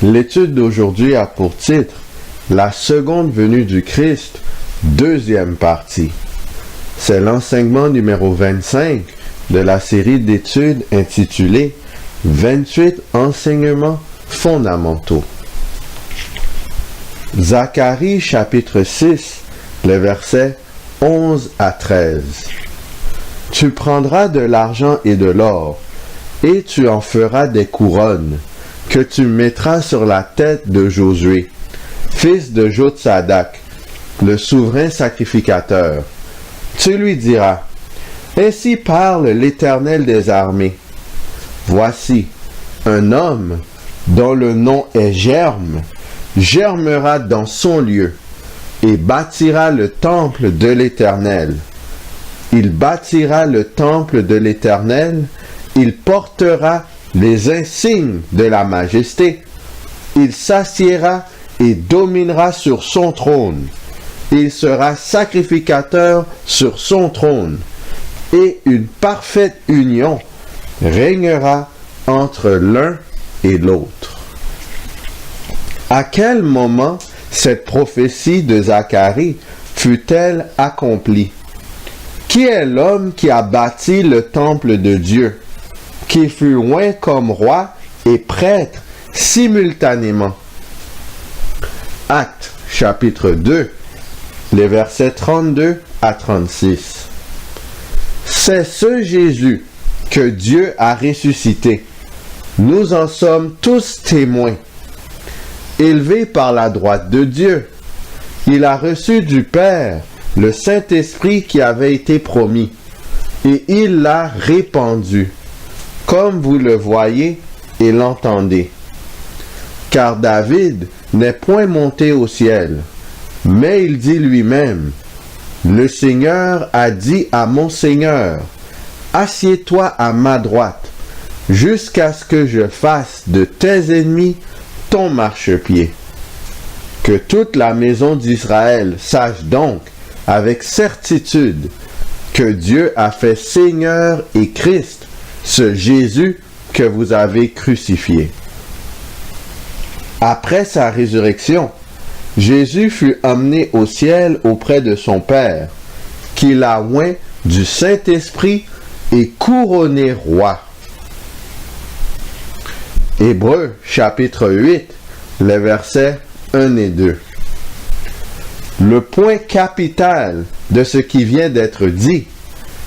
L'étude d'aujourd'hui a pour titre « La seconde venue du Christ, deuxième partie ». C'est l'enseignement numéro 25 de la série d'études intitulée « 28 enseignements fondamentaux ». Zacharie chapitre 6, les versets 11 à 13. Tu prendras de l'argent et de l'or, et tu en feras des couronnes, que tu mettras sur la tête de Josué, fils de Jotsadak, le souverain sacrificateur. Tu lui diras, ainsi parle l'Éternel des armées. Voici, un homme dont le nom est Germe, germera dans son lieu, et bâtira le temple de l'Éternel. Il bâtira le temple de l'Éternel, il portera les insignes de la majesté, il s'assiera et dominera sur son trône, il sera sacrificateur sur son trône, et une parfaite union régnera entre l'un et l'autre. À quel moment cette prophétie de Zacharie fut-elle accomplie? Qui est l'homme qui a bâti le temple de Dieu, qui fut oint comme roi et prêtre simultanément? Actes chapitre 2, les versets 32 à 36. C'est ce Jésus que Dieu a ressuscité. Nous en sommes tous témoins. Élevé par la droite de Dieu, il a reçu du Père le Saint-Esprit qui avait été promis, et il l'a répandu, comme vous le voyez et l'entendez. Car David n'est point monté au ciel, mais il dit lui-même, « Le Seigneur a dit à mon Seigneur, assieds-toi à ma droite, jusqu'à ce que je fasse de tes ennemis ton marchepied. » Que toute la maison d'Israël sache donc avec certitude que Dieu a fait Seigneur et Christ, ce Jésus que vous avez crucifié. Après sa résurrection, Jésus fut emmené au ciel auprès de son Père, qui l'a oint du Saint-Esprit et couronné roi. Hébreux chapitre 8, les versets 1 et 2. Le point capital de ce qui vient d'être dit,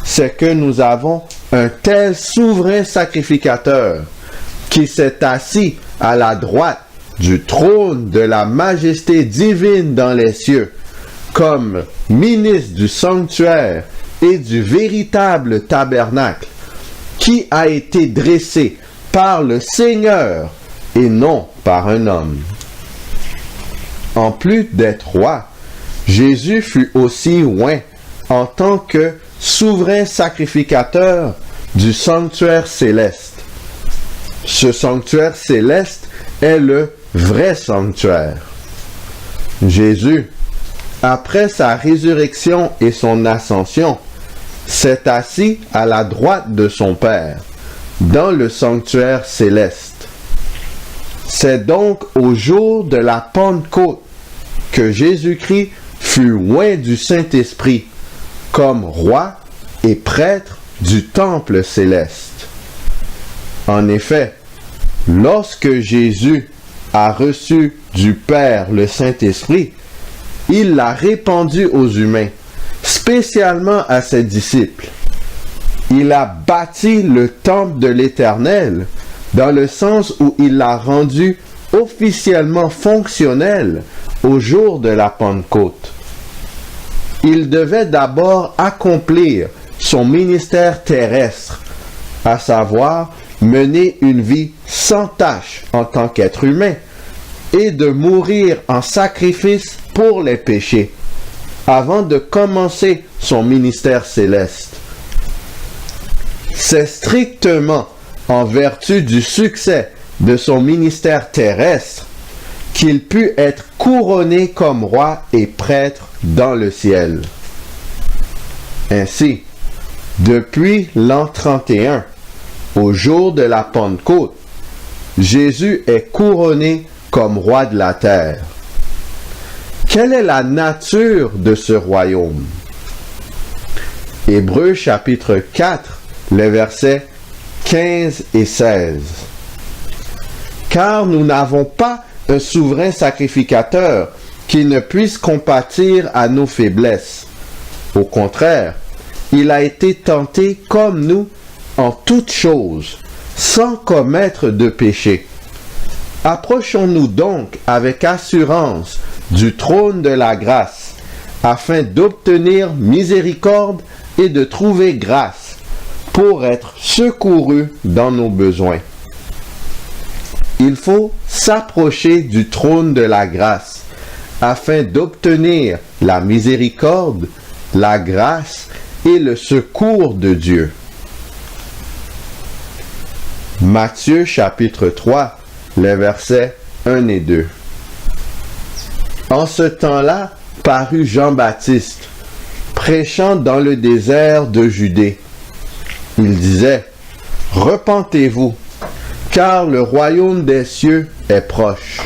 c'est que nous avons un tel souverain sacrificateur qui s'est assis à la droite du trône de la majesté divine dans les cieux, comme ministre du sanctuaire et du véritable tabernacle, qui a été dressé par le Seigneur et non par un homme. En plus d'être roi, Jésus fut aussi oint en tant que souverain sacrificateur du sanctuaire céleste. Ce sanctuaire céleste est le vrai sanctuaire. Jésus, après sa résurrection et son ascension, s'est assis à la droite de son Père, dans le sanctuaire céleste. C'est donc au jour de la Pentecôte que Jésus-Christ fut oint du Saint-Esprit comme roi et prêtre du temple céleste. En effet, lorsque Jésus a reçu du Père le Saint-Esprit, il l'a répandu aux humains, spécialement à ses disciples. Il a bâti le temple de l'Éternel, dans le sens où il l'a rendu officiellement fonctionnel au jour de la Pentecôte. Il devait d'abord accomplir son ministère terrestre, à savoir mener une vie sans tache en tant qu'être humain et de mourir en sacrifice pour les péchés, avant de commencer son ministère céleste. C'est strictement en vertu du succès de son ministère terrestre qu'il put être couronné comme roi et prêtre dans le ciel. Ainsi, depuis l'an 31, au jour de la Pentecôte, Jésus est couronné comme roi de la terre. Quelle est la nature de ce royaume? Hébreux chapitre 4, les versets 15 et 16. Car nous n'avons pas un souverain sacrificateur qui ne puisse compatir à nos faiblesses. Au contraire, il a été tenté comme nous en toutes choses, sans commettre de péché. Approchons-nous donc avec assurance du trône de la grâce, afin d'obtenir miséricorde et de trouver grâce pour être secourus dans nos besoins. Il faut s'approcher du trône de la grâce afin d'obtenir la miséricorde, la grâce et le secours de Dieu. Matthieu chapitre 3, les versets 1 et 2. En ce temps-là, parut Jean-Baptiste, prêchant dans le désert de Judée. Il disait, « Repentez-vous, car le royaume des cieux est proche. »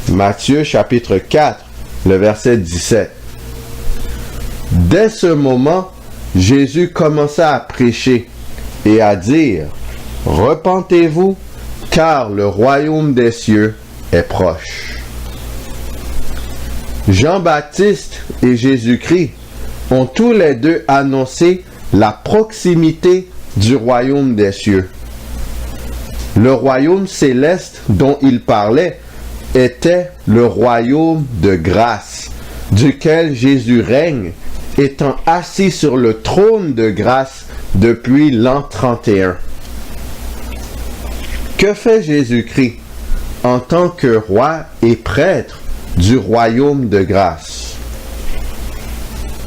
Matthieu chapitre 4, le verset 17. Dès ce moment, Jésus commença à prêcher et à dire, « Repentez-vous, car le royaume des cieux est proche. » Jean-Baptiste et Jésus-Christ ont tous les deux annoncé la proximité du royaume des cieux. Le royaume céleste dont il parlait était le royaume de grâce, duquel Jésus règne, étant assis sur le trône de grâce depuis l'an 31. Que fait Jésus-Christ en tant que roi et prêtre du royaume de grâce?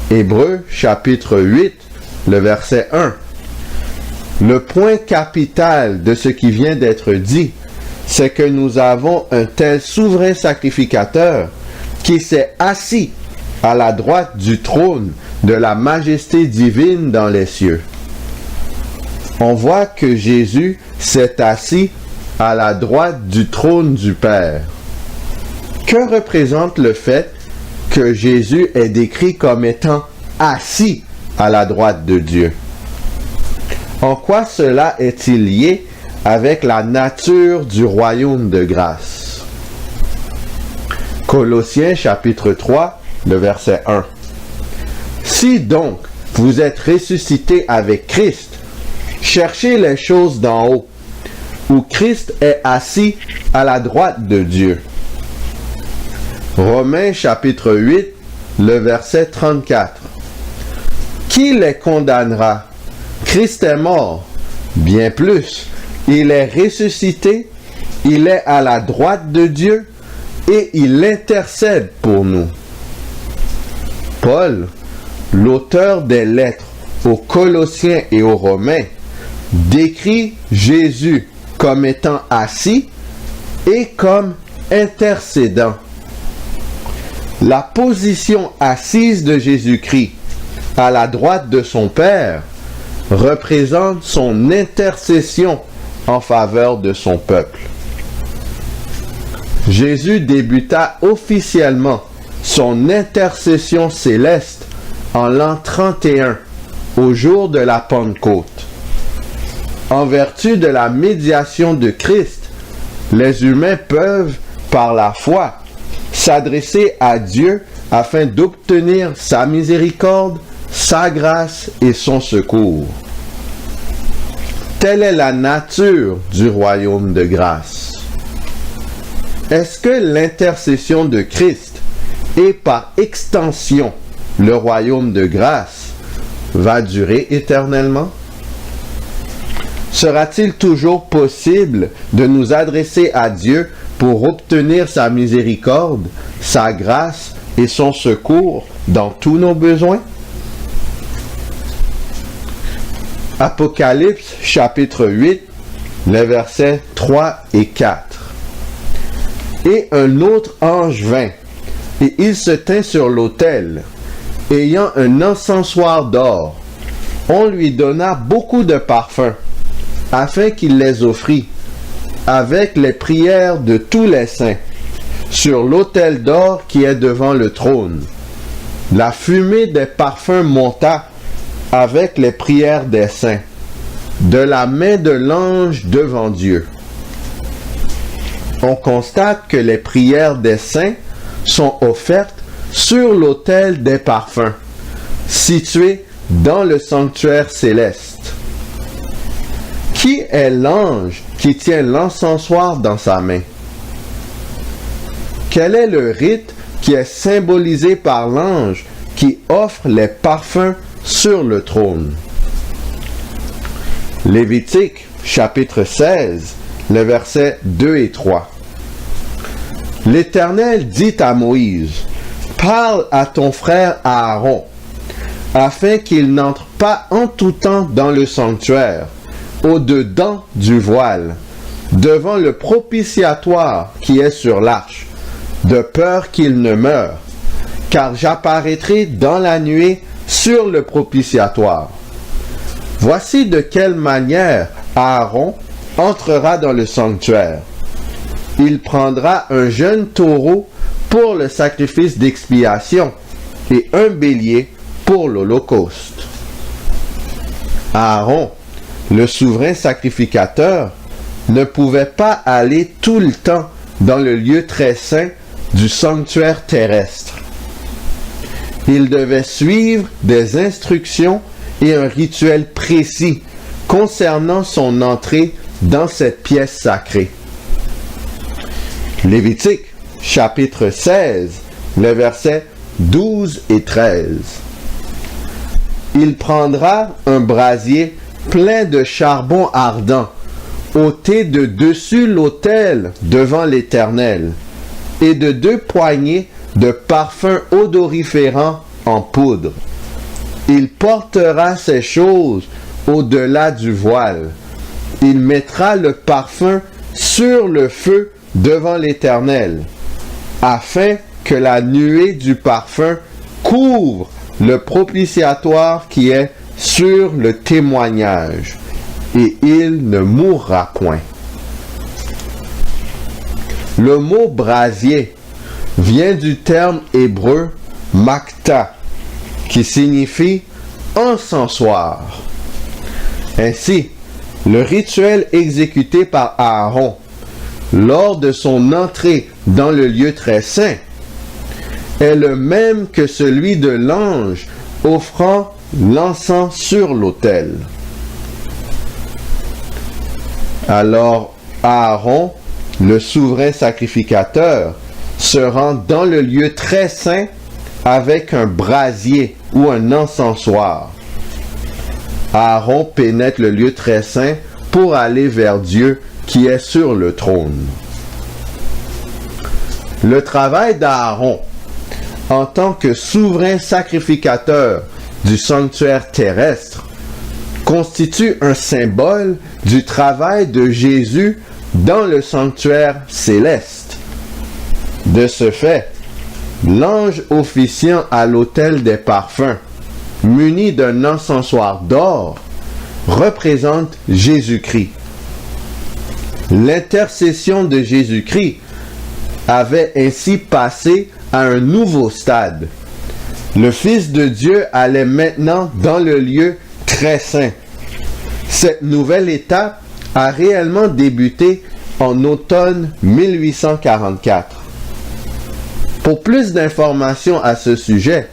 Hébreux chapitre 8, le verset 1. Le point capital de ce qui vient d'être dit, c'est que nous avons un tel souverain sacrificateur qui s'est assis à la droite du trône de la majesté divine dans les cieux. On voit que Jésus s'est assis à la droite du trône du Père. Que représente le fait que Jésus est décrit comme étant assis à la droite de Dieu? En quoi cela est-il lié avec la nature du royaume de grâce? Colossiens chapitre 3, le verset 1. Si donc vous êtes ressuscités avec Christ, cherchez les choses d'en haut, où Christ est assis à la droite de Dieu. Romains chapitre 8, le verset 34. Qui les condamnera? Christ est mort. Bien plus, il est ressuscité, il est à la droite de Dieu et il intercède pour nous. Paul, l'auteur des lettres aux Colossiens et aux Romains, décrit Jésus comme étant assis et comme intercédant. La position assise de Jésus-Christ à la droite de son Père représente son intercession en faveur de son peuple. Jésus débuta officiellement son intercession céleste en l'an 31, au jour de la Pentecôte. En vertu de la médiation de Christ, les humains peuvent, par la foi, s'adresser à Dieu afin d'obtenir sa miséricorde, sa grâce et son secours. Telle est la nature du royaume de grâce. Est-ce que l'intercession de Christ et par extension le royaume de grâce va durer éternellement? Sera-t-il toujours possible de nous adresser à Dieu pour obtenir sa miséricorde, sa grâce et son secours dans tous nos besoins? Apocalypse chapitre 8, les versets 3 et 4. Et un autre ange vint, et il se tint sur l'autel, ayant un encensoir d'or. On lui donna beaucoup de parfums, afin qu'il les offrît. avec les prières de tous les saints, sur l'autel d'or qui est devant le trône. La fumée des parfums monta avec les prières des saints, de la main de l'ange devant Dieu. On constate que les prières des saints sont offertes sur l'autel des parfums, situé dans le sanctuaire céleste. Qui est l'ange qui tient l'encensoir dans sa main? Quel est le rite qui est symbolisé par l'ange qui offre les parfums sur le trône? Lévitique, chapitre 16, les versets 2 et 3. L'Éternel dit à Moïse, « Parle à ton frère Aaron, afin qu'il n'entre pas en tout temps dans le sanctuaire, au-dedans du voile, devant le propitiatoire qui est sur l'arche, de peur qu'il ne meure, car j'apparaîtrai dans la nuée sur le propitiatoire. Voici de quelle manière Aaron entrera dans le sanctuaire. Il prendra un jeune taureau pour le sacrifice d'expiation et un bélier pour l'holocauste. Aaron, le souverain sacrificateur, ne pouvait pas aller tout le temps dans le lieu très saint du sanctuaire terrestre. Il devait suivre des instructions et un rituel précis concernant son entrée dans cette pièce sacrée. Lévitique, chapitre 16, les versets 12 et 13. Il prendra un brasier plein de charbon ardent, ôté de dessus l'autel devant l'Éternel, et de 2 poignées de parfums odoriférants en poudre. Il portera ces choses au-delà du voile. Il mettra le parfum sur le feu devant l'Éternel, afin que la nuée du parfum couvre le propitiatoire qui est sur le témoignage, et il ne mourra point. Le mot brasier vient du terme hébreu makta, qui signifie encensoir. Ainsi, le rituel exécuté par Aaron lors de son entrée dans le lieu très saint est le même que celui de l'ange offrant l'encens sur l'autel. Alors Aaron, le souverain sacrificateur, se rend dans le lieu très saint avec un brasier ou un encensoir. Aaron pénètre le lieu très saint pour aller vers Dieu qui est sur le trône. Le travail d'Aaron en tant que souverain sacrificateur du sanctuaire terrestre constitue un symbole du travail de Jésus dans le sanctuaire céleste. De ce fait, l'ange officiant à l'autel des parfums, muni d'un encensoir d'or, représente Jésus-Christ. L'intercession de Jésus-Christ avait ainsi passé à un nouveau stade. Le Fils de Dieu allait maintenant dans le lieu très saint. Cette nouvelle étape a réellement débuté en automne 1844. Pour plus d'informations à ce sujet,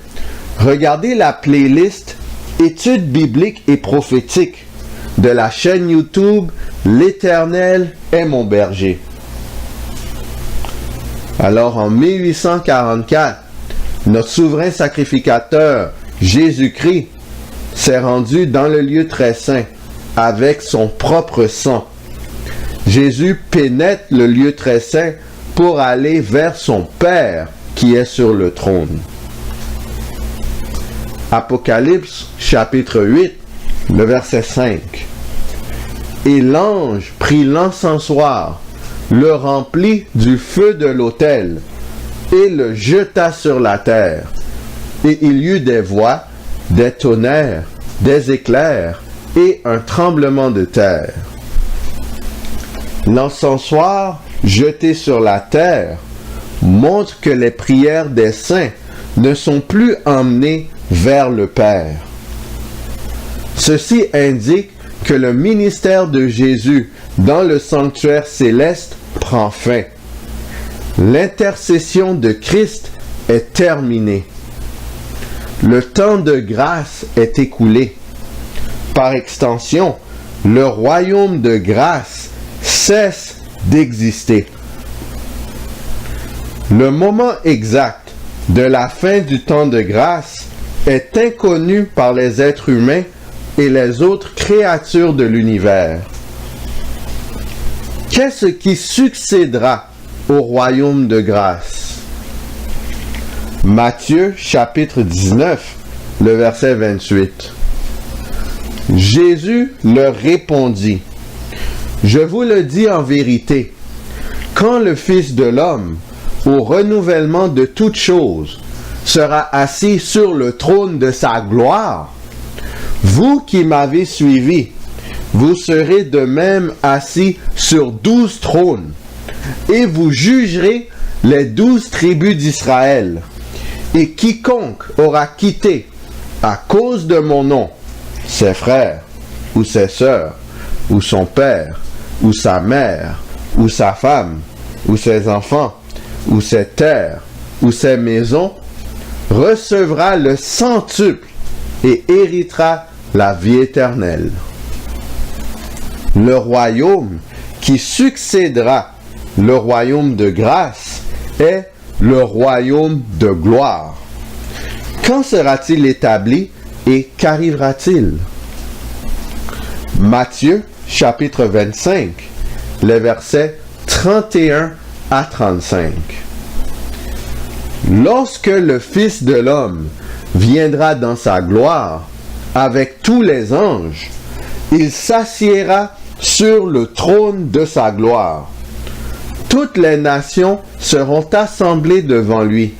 regardez la playlist Études bibliques et prophétiques de la chaîne YouTube L'Éternel est mon berger. Alors en 1844, notre souverain sacrificateur, Jésus-Christ, s'est rendu dans le lieu très saint avec son propre sang. Jésus pénètre le lieu très saint pour aller vers son Père qui est sur le trône. Apocalypse chapitre 8, le verset 5. Et l'ange prit l'encensoir, le remplit du feu de l'autel, et le jeta sur la terre. Et il y eut des voix, des tonnerres, des éclairs, et un tremblement de terre. l'encensoir jeté sur la terre montre que les prières des saints ne sont plus emmenées vers le Père. Ceci indique que le ministère de Jésus dans le sanctuaire céleste prend fin. L'intercession de Christ est terminée. Le temps de grâce est écoulé. Par extension, le royaume de grâce cesse d'exister. Le moment exact de la fin du temps de grâce est inconnu par les êtres humains et les autres créatures de l'univers. Qu'est-ce qui succédera au royaume de grâce? Matthieu chapitre 19, le verset 28. Jésus leur répondit, « Je vous le dis en vérité, quand le Fils de l'homme, au renouvellement de toutes choses, sera assis sur le trône de sa gloire, vous qui m'avez suivi, vous serez de même assis sur 12 trônes, et vous jugerez les 12 tribus d'Israël. Et quiconque aura quitté, à cause de mon nom, ses frères, ou ses sœurs, ou son père, ou sa mère, ou sa femme, ou ses enfants, ou ses terres, ou ses maisons, recevra le centuple et héritera la vie éternelle. Le royaume qui succédera le royaume de grâce est le royaume de gloire. Quand sera-t-il établi et qu'arrivera-t-il? Matthieu chapitre 25, les versets 31 à 35. Lorsque le Fils de l'homme viendra dans sa gloire avec tous les anges, il s'assiera sur le trône de sa gloire. Toutes les nations seront assemblées devant lui.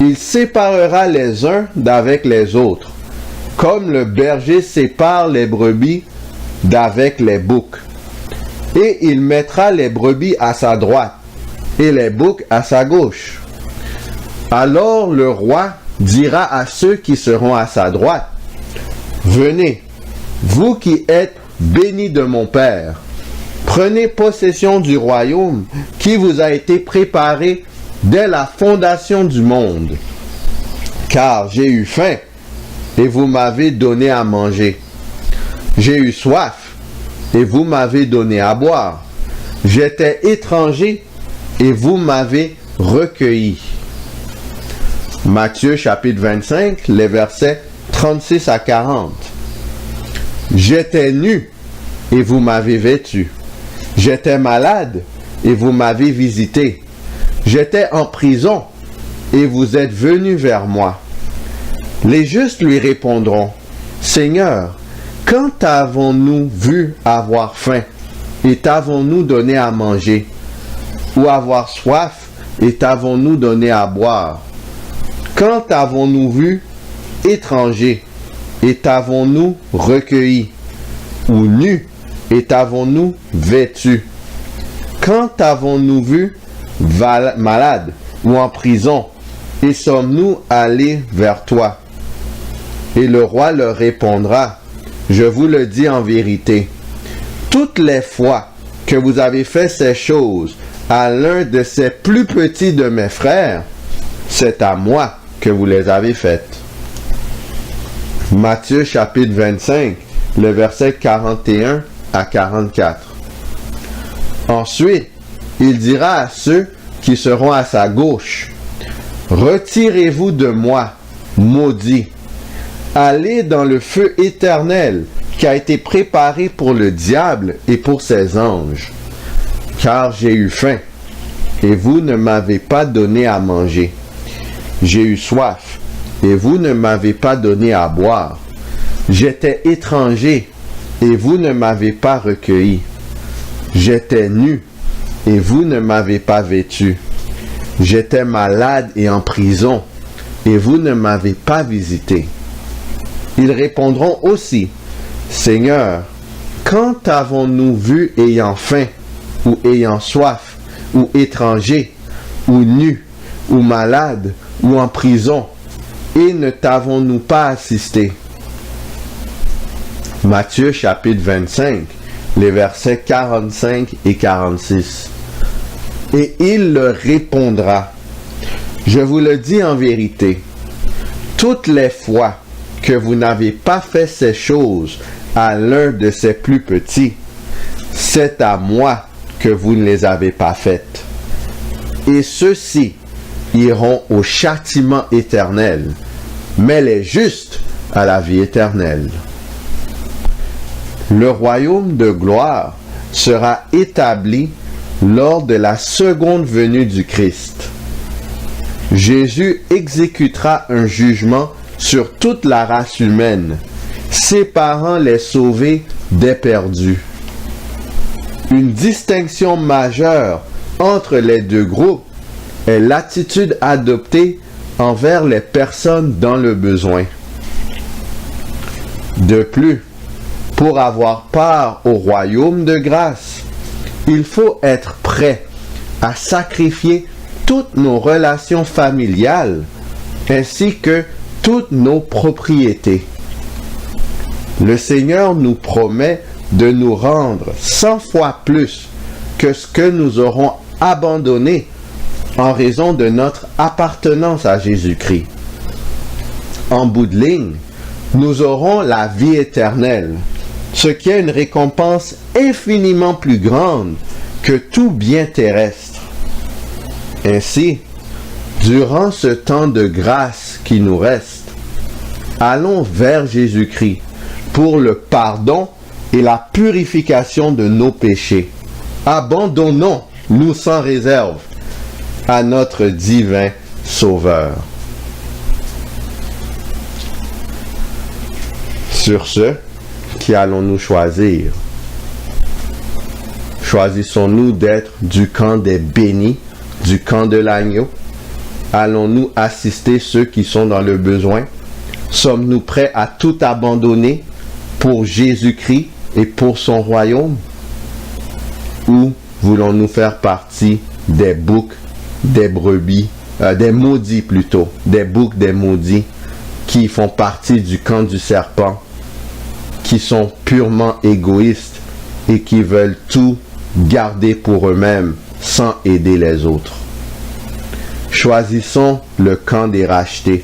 Il séparera les uns d'avec les autres, comme le berger sépare les brebis d'avec les boucs. Et il mettra les brebis à sa droite et les boucs à sa gauche. Alors le roi dira à ceux qui seront à sa droite, « Venez, vous qui êtes bénis de mon Père, prenez possession du royaume qui vous a été préparé dès la fondation du monde. Car j'ai eu faim, et vous m'avez donné à manger. J'ai eu soif, et vous m'avez donné à boire. J'étais étranger, et vous m'avez recueilli. » Matthieu chapitre 25, les versets 36 à 40. J'étais nu, et vous m'avez vêtu. J'étais malade, et vous m'avez visité. J'étais en prison, et vous êtes venus vers moi. Les justes lui répondront, Seigneur, quand t'avons-nous vu avoir faim, et t'avons-nous donné à manger, ou avoir soif, et t'avons-nous donné à boire? Quand t'avons-nous vu étranger, et t'avons-nous recueilli, ou nu, et t'avons-nous vêtu? Quand t'avons-nous vu malade, ou en prison, et sommes-nous allés vers toi? Et le roi leur répondra, je vous le dis en vérité, toutes les fois que vous avez fait ces choses à l'un de ces plus petits de mes frères, c'est à moi que vous les avez faites. Matthieu chapitre 25, le verset 41 à 44. Ensuite, il dira à ceux qui seront à sa gauche, retirez-vous de moi, maudits, allez dans le feu éternel qui a été préparé pour le diable et pour ses anges. Car j'ai eu faim, et vous ne m'avez pas donné à manger. J'ai eu soif, et vous ne m'avez pas donné à boire. J'étais étranger, et vous ne m'avez pas recueilli. J'étais nu, et vous ne m'avez pas vêtu. J'étais malade et en prison, et vous ne m'avez pas visité. Ils répondront aussi, Seigneur, quand t'avons-nous vu ayant faim ou ayant soif, ou étranger, ou nu, ou malade, ou en prison, et ne t'avons-nous pas assisté? Matthieu chapitre 25, les versets 45 et 46. Et il leur répondra, je vous le dis en vérité, toutes les fois que vous n'avez pas fait ces choses à l'un de ces plus petits, c'est à moi que vous ne les avez pas faites. Et ceux-ci iront au châtiment éternel, mais les justes à la vie éternelle. Le royaume de gloire sera établi lors de la seconde venue du Christ. Jésus exécutera un jugement sur toute la race humaine, séparant les sauvés des perdus. Une distinction majeure entre les deux groupes est l'attitude adoptée envers les personnes dans le besoin. De plus, pour avoir part au royaume de grâce, il faut être prêt à sacrifier toutes nos relations familiales ainsi que toutes nos propriétés. Le Seigneur nous promet de nous rendre 100 fois plus que ce que nous aurons abandonné en raison de notre appartenance à Jésus-Christ. En bout de ligne, nous aurons la vie éternelle, ce qui est une récompense infiniment plus grande que tout bien terrestre. Ainsi, durant ce temps de grâce qui nous reste, allons vers Jésus-Christ pour le pardon et la purification de nos péchés. Abandonnons-nous sans réserve à notre divin Sauveur. Sur ce, qui allons-nous choisir? Choisissons-nous d'être du camp des bénis, du camp de l'agneau? Allons-nous assister ceux qui sont dans le besoin? Sommes-nous prêts à tout abandonner pour Jésus-Christ et pour son royaume? Ou voulons-nous faire partie des boucs, des brebis, des maudits plutôt, des boucs, des maudits, qui font partie du camp du serpent, qui sont purement égoïstes et qui veulent tout garder pour eux-mêmes sans aider les autres? Choisissons le camp des rachetés.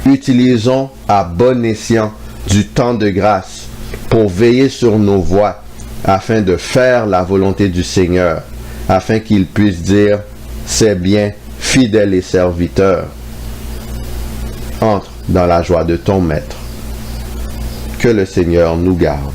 Utilisons à bon escient du temps de grâce pour veiller sur nos voies afin de faire la volonté du Seigneur, afin qu'il puisse dire « C'est bien, fidèle et serviteur. Entre dans la joie de ton Maître. » Que le Seigneur nous garde.